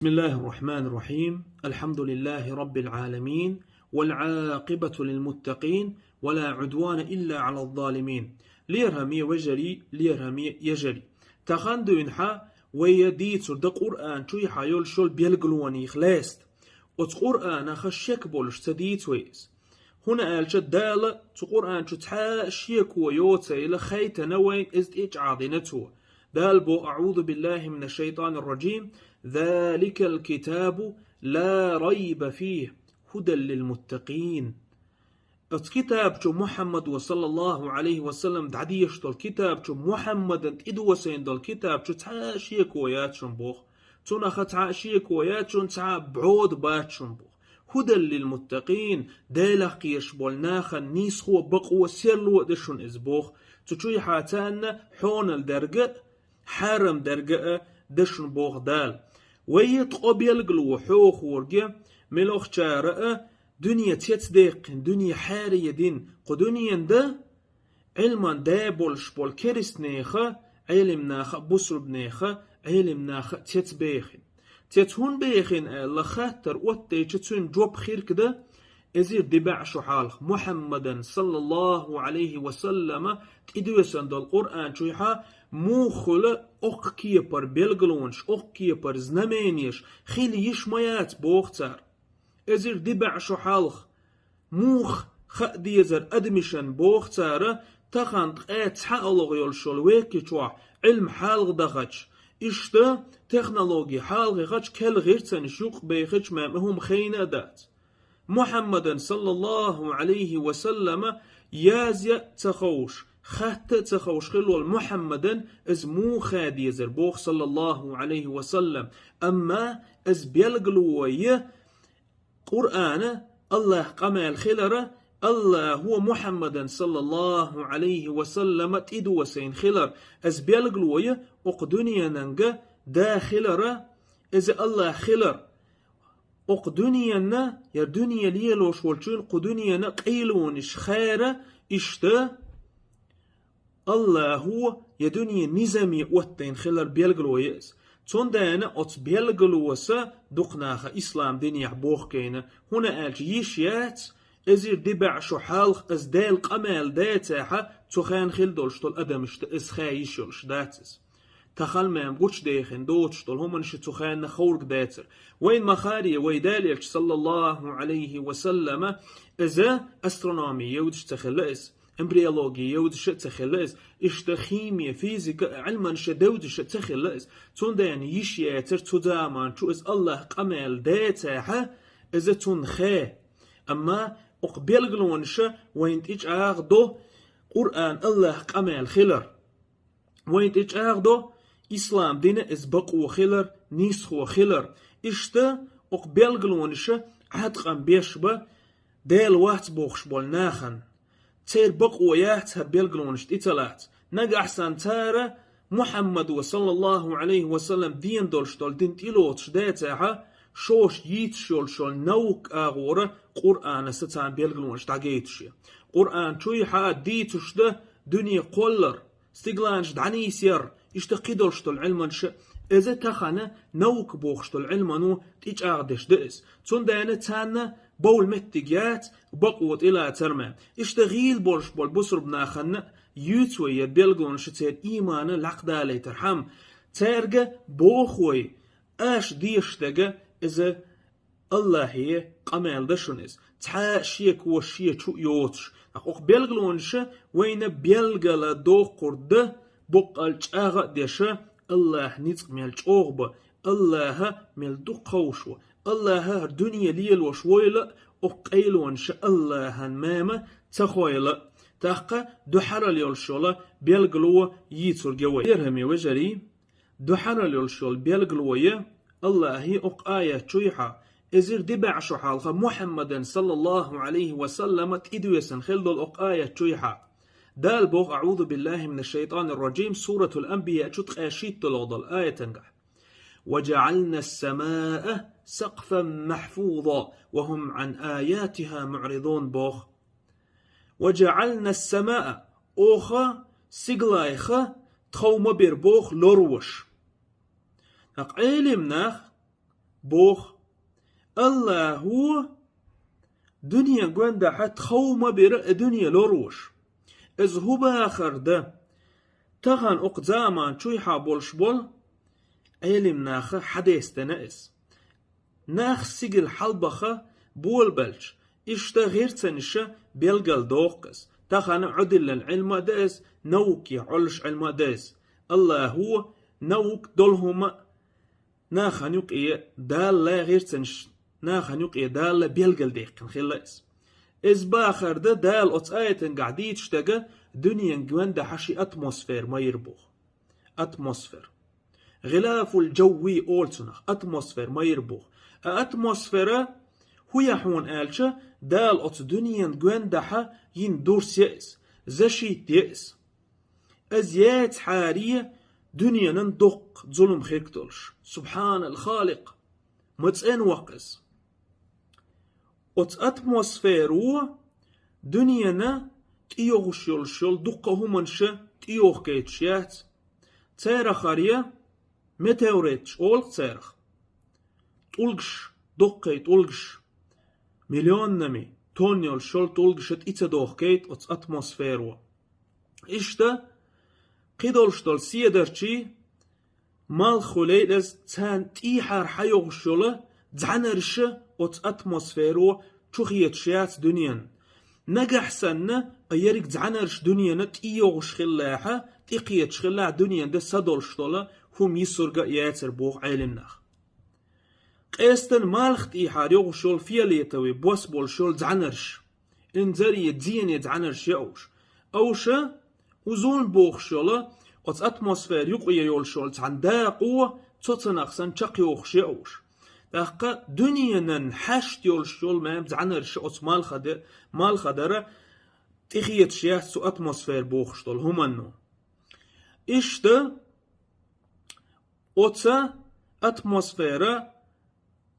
بسم الله الرحمن الرحيم. الحمد لله رب العالمين، والعاقبة للمتقين، ولا عدوان إلا على الظالمين. ليرهمي وجري ليرهمي يجري تخندو إنحا ويديت سرد قرآن شوي حيول شول بيلقلواني خلاست وت قرآن خشيك بولش تديت ويس هنا ألجت دالة قرآن شتحا شيك ويوتا إلى خيت نوين إزد إيج عاضنتو دالبو أعوذ بالله من الشيطان الرجيم ذلك الكتاب لا ريب فيه هدى للمتقين. الكتاب جو محمد صلى الله عليه وسلم دعديش دول كتاب جو محمد إدوسين دول كتاب جو تعاشي كويات شنبوخ تنخ تعاشي كويات شن تع بعود بات شنبوخ هدى للمتقين دالخ يشبولناخ النيس هو بقوة سيرلو دشن إزبوخ تشوي حاتان حون الدرجة حرم درجة دشن بوخ دال ويتقب يلقلو حوخ ورقة ملوخ شارع دنيا تيتديق دنيا حارية دين قدنيا دا علما دابول شبول كريس نيخا علم ناخ بسرب نيخا علم ناخ تيتبيخن تيتهون بيخن لخاتر واتي تيتون جوب خير كده ازير دبع شحالخ محمدا صلى الله عليه وسلم تدوسن دو القرآن شويحا موخل اوكي بر بلغلونش اوكي بر زنمينيش خيلي يشميات بوختار ازير دبع شحالخ موخ خديزر ادمشن بوختار تخانت قيت حالغ يولشول ويكي شوح علم حالغ دخش اشتا تكنولوجي حالغ غش كل غيرتن شوق بيخش مامهم خينا دات محمد صلى الله عليه وسلم يازيا تخوش خات تخوش خلول محمدا از مو خادي زربوخ صلى الله عليه وسلم أما از بيلقلوية قرآن الله قمال خلر الله هو محمدا صلى الله عليه وسلم تيدو وسين خلر از بيلقلوية اقدنيا ننجا دا خلر از الله خلر اقدنيا يا دنيا ليلوش والشون قدنيا قيلونش خير اشتا الله هو يا دنيا نظامي واتين خلال بيلغلويس تون دانا ات بيلغلوسا دقناخ اسلام دنيا بوخكينا هنا الج يشيات ازير دبع شحالخ از دال قمال داتاحا تخان خل دولشتول ادمشت از خايشولش داتس تخل مام قوش ديخن دوتشتول هم نش تخان خورق داتر وين مخاري ويداليك صلى الله عليه وسلم ازا استرونومي يودش تخلئس امبريولوجي يودش تخلئس اشتا خيميا فيزيكا علما شدودش تخلئس تون دان يشياتر تدامان شو از الله قمال داتاحا ازا تون خا اما اقبل قلونش وين تيج اغدو قرآن الله قمال خلر وين تيج اغدو إسلام دين إزبق وخلر نيس وخلر إشتا أقبل قلونش عتقن بيشبه ديل وات بوخش بول ناخن تير بق ويات هبيل قلونش إتلات نق أحسن تارة محمد صلى الله عليه وسلم دين دولش دول دين تيلوتش داتاها شوش يتشول شول نوك آغورة قرآن ستان بيل قلونش داقيتش قرآن شوي حا ديتش ده دنيا قولر استقلانش دعني سير اشتقيدولشتو العلمانش إذا تخانا نوك بوخشتو العلمانو تيج أغدش دئس تون دانا تانا بول متقيات بقوة إلا ترمى اشتغيل بولش بول بسر بناخنا يوتوي يدبيلغونش تير إيمانا لقدالي ترحم تيرغ بوخوي آش ديشتغ إذا الله هي قمال دشونيز تحاشيك وشيك يوتش أخوك بيلغلونش وين بيلغل دو قرد بقال جاغا ديشا الله نيزق ميل جوغبا الله ميل دو قوشوا الله الدنيا ليل وشويلة أقيلونش الله ماما تخويلة تاقا دو حرال يولشولا بيلغلوا ييتور جوي يرهمي وجري دو حرال يولشول بيلغلوا الله هي آية تشويحا إزير دبع شحالخ محمد صلى الله عليه وسلم تيدو يسن خلدو آية تشويحا دال بوغ أعوذ بالله من الشيطان الرجيم سورة الأنبياء شتق أشيد تلوضل آية تنقح وجعلنا السماء سقفا محفوظا وهم عن آياتها معرضون بوغ وجعلنا السماء أوخا سيقلايخا تخوم بير بوغ لوروش أقعيلم ناخ بوخ الله هو دنيا قواندا حت خوما برأ دنيا لوروش از هو باخر ده تغن اق زامان شوي حابولش بول علم ناخ حديث تنائس ناخ سيجل حلبخة بول بلش اشتا غير تنشا بيلقل دوقس تغن عدل العلم داس نوكي علش علم داس الله هو نوك دولهما ناخن يقي دال لا غير تنش ناخن يقي دال بيلقل ديق خلاص از باخر ده دال اتسايتن قاعديت اشتاقه دنيا جواندا حشي اتموسفير ما يربوخ اتموسفير غلاف الجوي اولسنخ اتموسفير ما يربوخ اتموسفير هو يحون آلشة دال ات دنيا جواندا حا ين دورس يأس زشيت يأس ازيات حارية دنيا ندق ظلم خيكتولش سبحان الخالق متسين وقس ات اتموسفيرو دنيا نا تيوغ شول دقه همنشا تيوغ كيتشيات تيرخ أريا ميتيوريتش أول تيرخ تولغش دقه تولغش مليون نمي تونيول شول تولغشت إتدوغ كيت ات اتموسفيرو إشتا قيدولش دول سيدرشي مال خليلز تان تيحار حيوغ شولا دعنرش ات اتموسفيرو تشوخيتشيات دنيا نجح سنة أيرك دعنرش دنيا نتيوغش خلاحة تيقيتش خلاح دنيا ده صدولش طولا هم يسرق ياتر بوغ علمناخ قيستن مالخت إيحار يوغشول فياليتوي بوس بولشول دعنرش انزاري يدين يدعنرش يأوش أوشا وزون بوغ شولا ات اتموسفير يقوي يولشول تان دا قوة تتناقسن تقيوغش يأوش دقا دنيا نحشت يولشول مام دعنرش ات مال خدر تخيت شيات سو اتموسفير بوغشتول همانو إشتا اتسا اتموسفير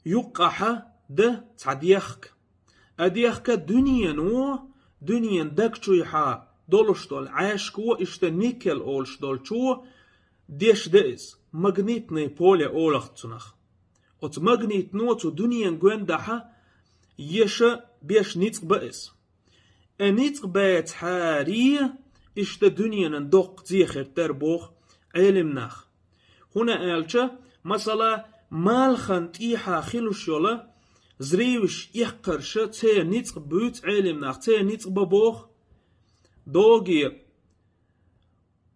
يقحة ده تعديخك أديخك دنيا دك شويحا دولشتول عاشكو إشتا نيكل أولشتول شو ديش دئس مغنيتني بولي أولختنخ ات مغنيت نوتو دنيا قوندحا يشا بيش نيتق بئس نيتق بيت حارية إشتا دنيا ندوق زيخر تربوخ علمناخ هنا آلشا مثلا مالخن تيحا خلوشولا زريوش يحقرشا تي نيتق بيوت علمناخ تي نيتق ببوخ دوغي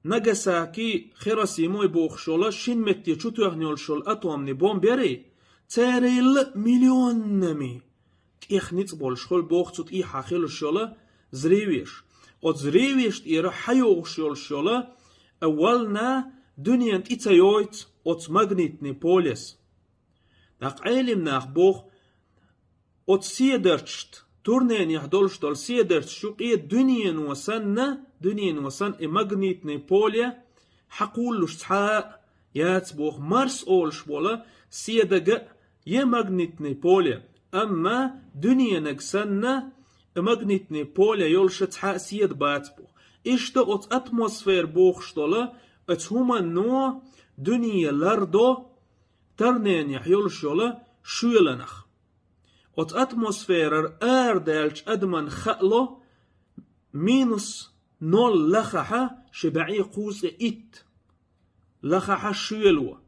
ناغاساكي خيراسيموي بوخشولا شين متي تشوتوغنيول شول اتومني بومبيري تيريل مليون نمي تيخنيت بول شول بوخصوت اي حاخيل شولا زريويش ات زريويش تيرا حيوغشول شولا اولنا دنيا تيتايويت ات ماغنيتني بوليس ناق علمناخ بوخ ات سيدرشت تورنين يحدولش دول سيدرت شوقية دنيا وسن مغنيتني بوليا حقولش تحاق ياتبوخ مارس أولش بولا سيدقا يمغنيتني بوليا أما دنيا نقسن مغنيتني بوليا يولش تحاق سيد باتبوخ إشتا ات أتموسفير بوخش دولا اتهما نوع دنيا لاردو ترنين يحيولش يولا شويلنخ ات اتموسفيرر دالش ادمن خألو مينوس نول لخحة شبعي قوس ات لخحة شويلو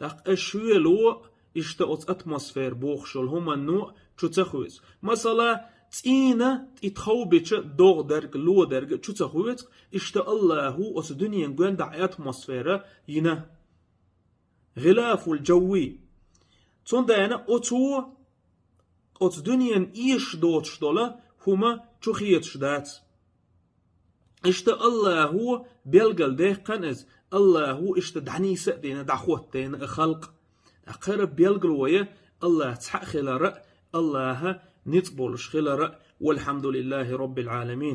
داق الشويلو اشتا ات اتموسفير بوخشول هما النوع شو تخويز مثلا تينا تتخوبيش دوغ درق لو درق شو تخويز اشتا الله هو ات دنيا نقوان دع اتموسفير ينا غلاف الجوي تون دانا اتو ات دنيا ايش دوتش دولا هما تخيتش دات اشتا الله هو بيلقل ده قنز الله هو اشتا دعني سأدين دعوت دين خلق اقرب بيلقل ويا الله تحق خلال الله نتبولش خلال والحمد لله رب العالمين.